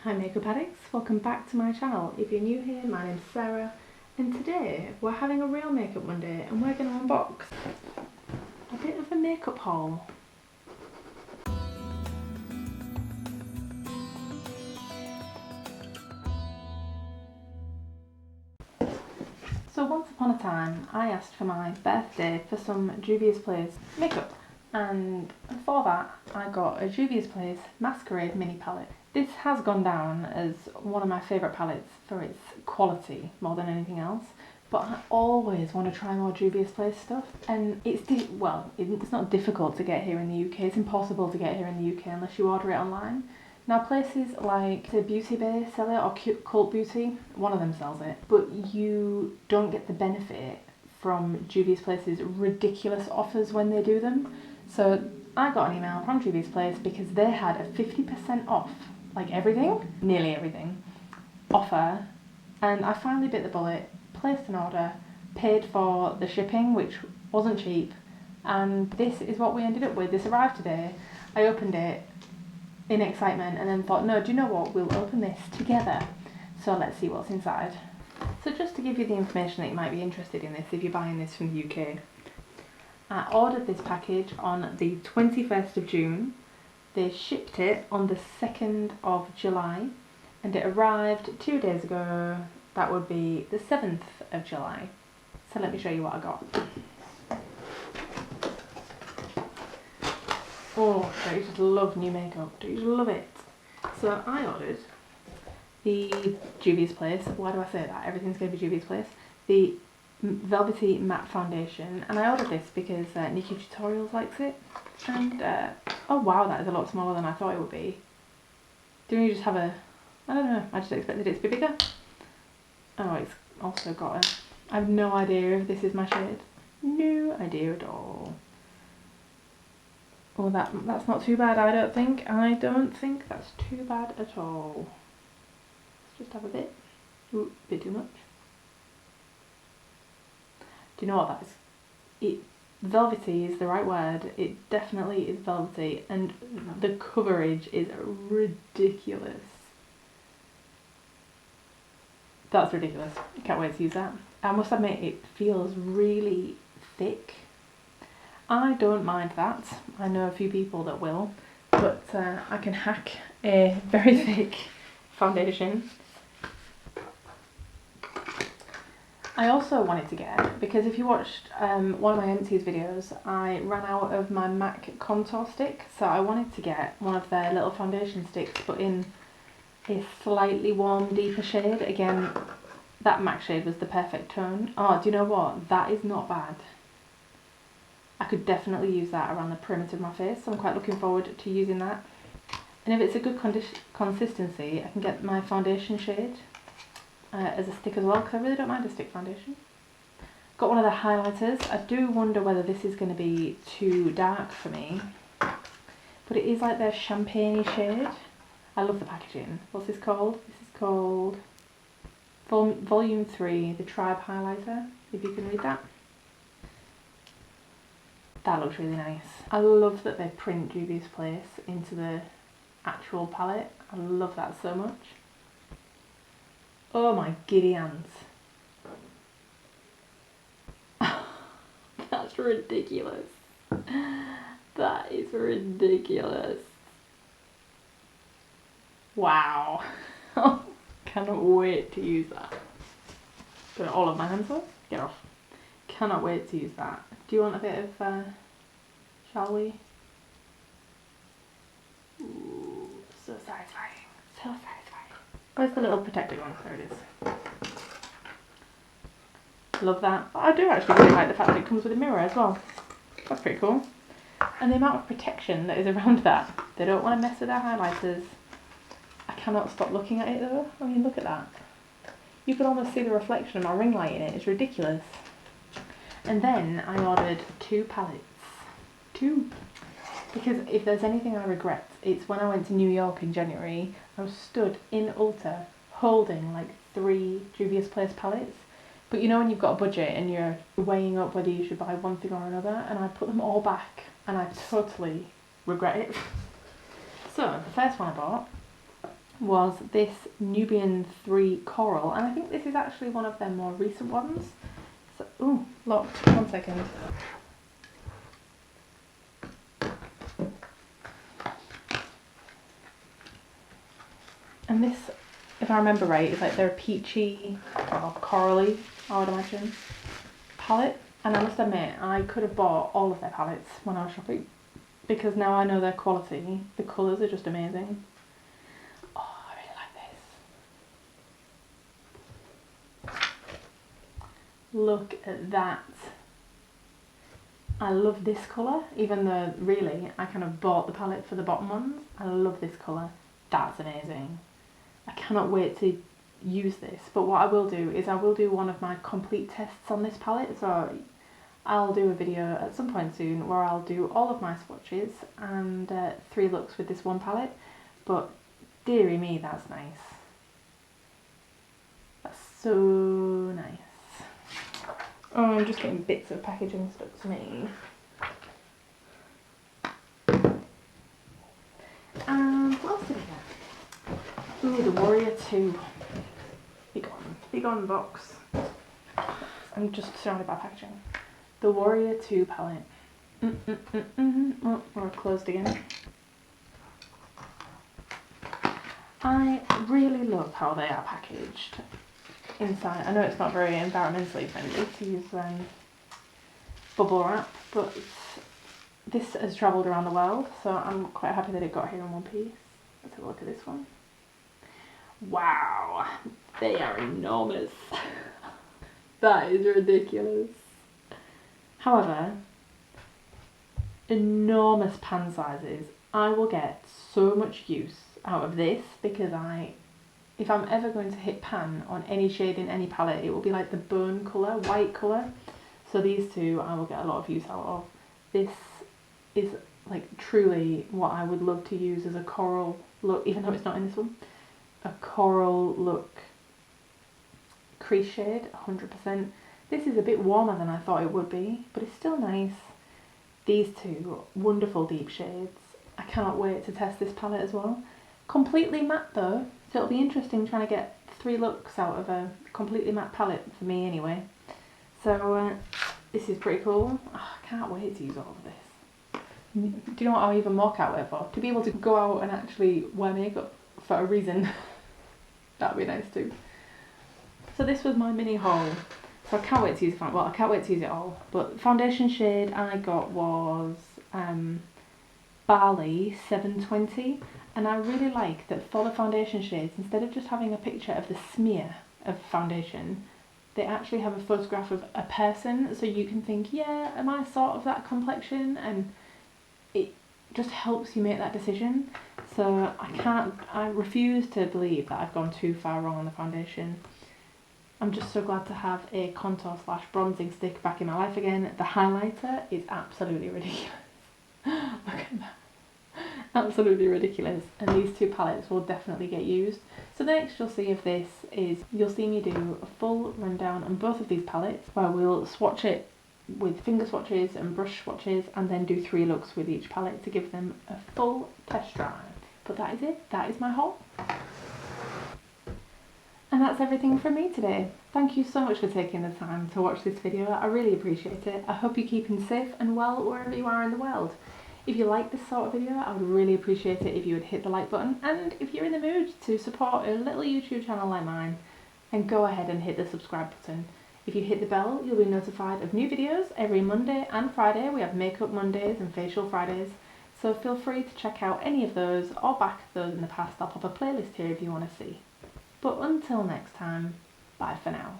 Hi Makeup Addicts, welcome back to my channel. If you're new here, my name's Sarah and today we're having a real Makeup Monday and we're going to unbox a bit of a makeup haul. So once upon a time I asked for my birthday for some Juvia's Place makeup, and for that I got a Juvia's Place Masquerade mini palette. This has gone down as one of my favourite palettes for its quality more than anything else, but I always want to try more Juvia's Place stuff, and it's not difficult to get here in the UK. It's impossible to get here in the UK unless you order it online. Now places like the Beauty Bay sell it, or Cult Beauty, one of them sells it, but you don't get the benefit from Juvia's Place's ridiculous offers when they do them. So I got an email from Juvia's Place because they had a 50% off, like everything, nearly everything, offer, and I finally bit the bullet, placed an order, paid for the shipping, which wasn't cheap, and this is what we ended up with. This arrived today. I opened it in excitement and then thought, no, do you know what, we'll open this together, so let's see what's inside. So just to give you the information that you might be interested in this if you're buying this from the UK, I ordered this package on the 21st of June, they shipped it on the 2nd of July, and it arrived 2 days ago, that would be the 7th of July. So let me show you what I got. Oh, don't you just love new makeup? Don't you just love it? So I ordered the Juvia's Place, why do I say that? Everything's going to be Juvia's Place. The Velvety Matte Foundation, and I ordered this because Nikki Tutorials likes it, and oh wow, that is a lot smaller than I thought it would be. Didn't you just have a, I don't know, I just expected it to be bigger. Oh, it's also got a, I have no idea if this is my shade. No idea at all. Oh, that's not too bad, I don't think. I don't think that's too bad at all. Let's just have a bit. Ooh, a bit too much. Do you know what that is? Velvety is the right word. It definitely is velvety, and the coverage is ridiculous. That's ridiculous. I can't wait to use that. I must admit, it feels really thick. I don't mind that. I know a few people that will, but I can hack a very thick foundation. I also wanted to get, because if you watched one of my empties videos, I ran out of my MAC contour stick, so I wanted to get one of their little foundation sticks, but in a slightly warm, deeper shade. Again, that MAC shade was the perfect tone. Oh, do you know what? That is not bad. I could definitely use that around the perimeter of my face, so I'm quite looking forward to using that. And if it's a good consistency, I can get my foundation shade as a stick as well, because I really don't mind a stick foundation. Got one of the highlighters. I do wonder whether this is going to be too dark for me, but it is like their champagne shade. I love the packaging. What's this called? This is called Volume 3, the Tribe Highlighter, if you can read that. That looks really nice. I love that they print Juvia's Place into the actual palette. I love that so much. Oh my giddy hands. That's ridiculous. That is ridiculous. Wow. Cannot wait to use that. Put all of my hands up. Get off. Cannot wait to use that. Do you want a bit of, shall we? Ooh, so satisfying. So satisfying. Where's the little protective one? There it is. Love that. I do actually really like the fact that it comes with a mirror as well. That's pretty cool. And the amount of protection that is around that. They don't want to mess with their highlighters. I cannot stop looking at it though. I mean, look at that. You can almost see the reflection of my ring light in it. It's ridiculous. And then I ordered 2 palettes. 2. Because if there's anything I regret, it's when I went to New York in January, I was stood in Ulta holding like 3 Juvia's Place palettes. But you know when you've got a budget and you're weighing up whether you should buy one thing or another, and I put them all back and I totally regret it. So the first one I bought was this Nubian 3 Coral, and I think this is actually one of their more recent ones. So, ooh, locked. 1 second. And this, if I remember right, is like their peachy or corally, I would imagine, palette. And I must admit, I could have bought all of their palettes when I was shopping, because now I know their quality. The colours are just amazing. Oh, I really like this. Look at that. I love this colour, even though really I kind of bought the palette for the bottom ones. I love this colour. That's amazing. I cannot wait to use this. But what I will do is I will do one of my complete tests on this palette. So I'll do a video at some point soon where I'll do all of my swatches and 3 looks with this one palette. But dearie me, that's nice. That's so nice. Oh, I'm just getting bits of packaging stuck to me. And what else did I get? Ooh, the Warrior 2. Big on box. I'm just surrounded by packaging. The Warrior 2 palette. Oh, we're closed again. I really love how they are packaged inside. I know it's not very environmentally friendly to use bubble wrap, but this has travelled around the world, so I'm quite happy that it got here in one piece. Let's have a look at this one. Wow, they are enormous. That is ridiculous. However, enormous pan sizes. I will get so much use out of this because if I'm ever going to hit pan on any shade in any palette, it will be like the bone colour, white colour. So these two I will get a lot of use out of. This is like truly what I would love to use as a coral look, even though it's not in this one. A coral look crease shade, 100%. This is a bit warmer than I thought it would be, but it's still nice. These two wonderful deep shades. I cannot wait to test this palette as well. Completely matte though, so it'll be interesting trying to get 3 looks out of a completely matte palette for me anyway. So this is pretty cool. Oh, I can't wait to use all of this. Do you know what I even more can't wait for? To be able to go out and actually wear makeup for a reason. That'd be nice too. So this was my mini haul. So I can't wait to use it. Well, I can't wait to use it all. But the foundation shade I got was Barley 720. And I really like that for the foundation shades, instead of just having a picture of the smear of foundation, they actually have a photograph of a person, so you can think, yeah, am I sort of that complexion? And it just helps you make that decision. So I refuse to believe that I've gone too far wrong on the foundation. I'm just so glad to have a contour / bronzing stick back in my life again. The highlighter is absolutely ridiculous. Look at that. Absolutely ridiculous. And these 2 palettes will definitely get used. So the next you'll see of this is, you'll see me do a full rundown on both of these palettes, where we'll swatch it with finger swatches and brush swatches, and then do 3 looks with each palette to give them a full test drive. But that is it. That is my haul. And that's everything from me today. Thank you so much for taking the time to watch this video. I really appreciate it. I hope you're keeping safe and well wherever you are in the world. If you like this sort of video, I would really appreciate it if you would hit the like button, and if you're in the mood to support a little YouTube channel like mine, then go ahead and hit the subscribe button. If you hit the bell, you'll be notified of new videos every Monday and Friday. We have Makeup Mondays and Facial Fridays, so feel free to check out any of those or back those in the past. I'll pop a playlist here if you want to see. But until next time, bye for now.